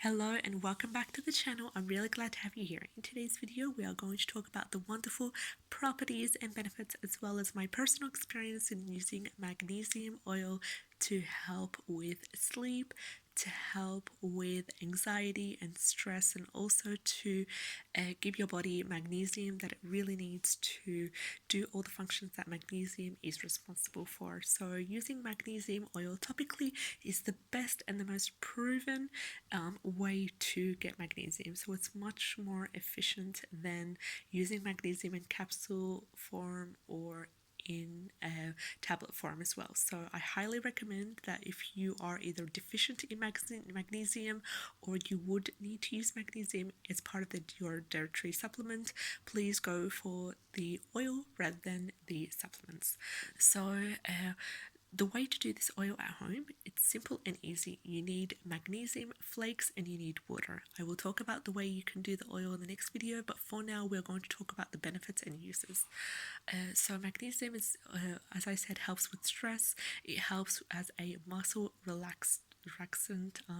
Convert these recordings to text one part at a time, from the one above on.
Hello and welcome back to the channel. I'm really glad to have you here. In today's video, we are going to talk about the wonderful properties and benefits as well as my personal experience in using magnesium oil to help with sleep, to help with anxiety and stress, and also to give your body magnesium that it really needs to do all the functions that magnesium is responsible for. So using magnesium oil topically is the best and the most proven way to get magnesium. So it's much more efficient than using magnesium in capsule form or in a tablet form as well. So I highly recommend that if you are either deficient in magnesium or you would need to use magnesium as part of your dietary supplement, please go for the oil rather than the supplements. So the way to do this oil at home, it's simple and easy. You need magnesium flakes and you need water. I will talk about the way you can do the oil in the next video, but for now we're going to talk about the benefits and uses. So magnesium is, as I said, helps with stress. It helps as a muscle relaxant.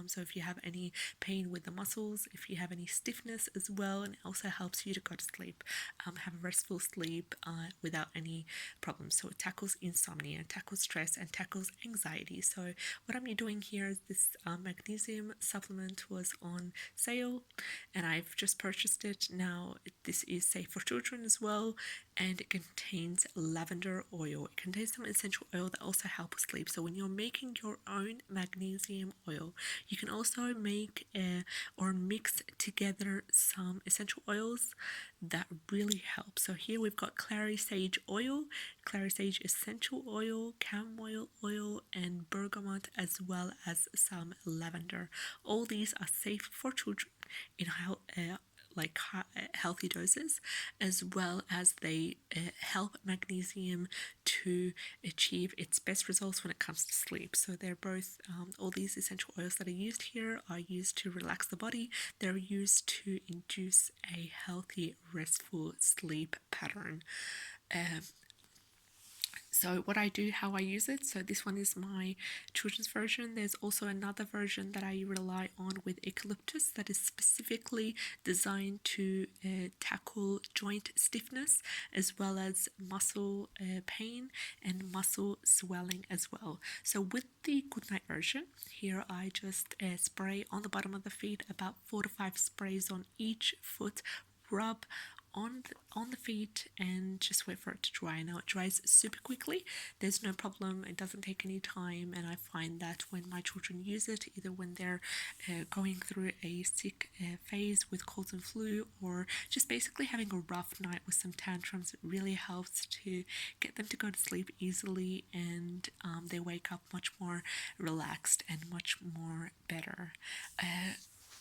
So if you have any pain with the muscles, if you have any stiffness as well, and it also helps you to go to sleep, have a restful sleep without any problems. So it tackles insomnia, tackles stress, and tackles anxiety. So what I'm doing here is this magnesium supplement was on sale and I've just purchased it. Now this is safe for children as well, and it contains lavender oil. It contains some essential oil that also help with sleep. So when you're making your own magnesium oil, you can also make or mix together some essential oils that really help. So here we've got clary sage oil, clary sage essential oil, chamomile oil, and bergamot, as well as some lavender. All these are safe for children in healthy doses, as well as they help magnesium to achieve its best results when it comes to sleep. So they're both, all these essential oils that are used here are used to relax the body. They're used to induce a healthy, restful sleep pattern. So what I do, how I use it, so this one is my children's version. There's also another version that I rely on with eucalyptus that is specifically designed to tackle joint stiffness as well as muscle pain and muscle swelling as well. So with the Goodnight version, here I just spray on the bottom of the feet, about 4 to 5 sprays on each foot, rub on the feet and just wait for it to dry. Now it dries super quickly, there's no problem, it doesn't take any time, and I find that when my children use it, either when they're going through a sick phase with colds and flu, or just basically having a rough night with some tantrums, it really helps to get them to go to sleep easily, and they wake up much more relaxed and much more better.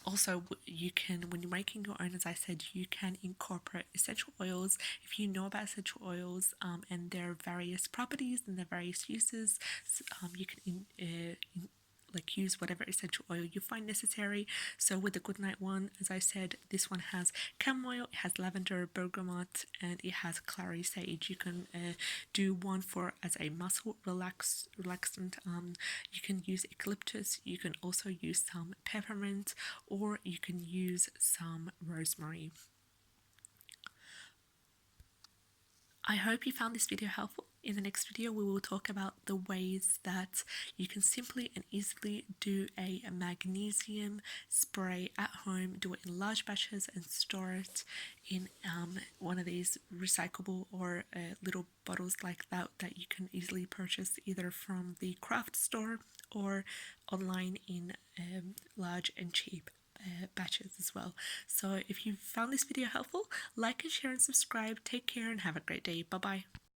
Also, you can, when you're making your own, as I said, you can incorporate essential oils. If you know about essential oils and their various properties and their various uses, you can use whatever essential oil you find necessary. So with the Goodnight one, as I said, this one has chamomile, it has lavender, bergamot, and it has clary sage. You can do one for as a muscle relaxant. You can use eucalyptus, you can also use some peppermint, or you can use some rosemary. I hope you found this video helpful. In the next video, we will talk about the ways that you can simply and easily do a magnesium spray at home, do it in large batches and store it in one of these recyclable or little bottles like that you can easily purchase either from the craft store or online in large and cheap batches as well. So if you found this video helpful, like and share and subscribe. Take care and have a great day. Bye bye.